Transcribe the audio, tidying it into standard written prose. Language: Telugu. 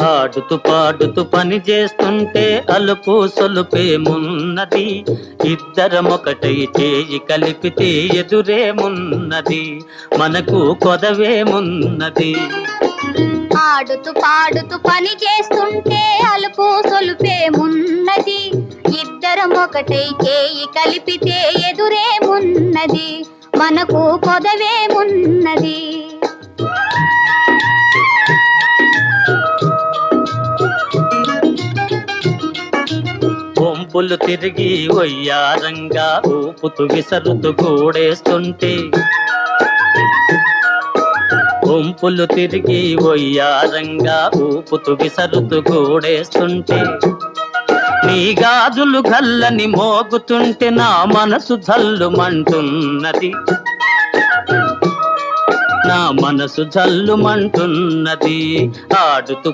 ఆడుతూ పాడుతూ పని చేస్తుంటే అలుపు సొలుపేమున్నది, ఇద్దరమొకటై చేయి కలిపితే ఎదురేమున్నది, మనకు కొదవేమున్నది. ఆడుతూ పాడుతూ పని చేస్తుంటే అలుపు సొలుపేమున్నది, ఇద్దరం ఒకటై చేయి కలిపితే ఎదురేమున్నది, మనకు కొదవేమున్నది. వంపులు తిరిగి వయ్యారంగా ఊపుతూ విసరుతూ కూడేస్తుంటే, వంపులు తిరిగి వయ్యారంగా ఊపుతూ విసరుతూ కూడేస్తుంటే, నీ గాజులు గల్లని మోగుతుంటే నా మనసు జల్లుమంటున్నది, నా మనసు జల్లుమంటున్నది. ఆడుతూ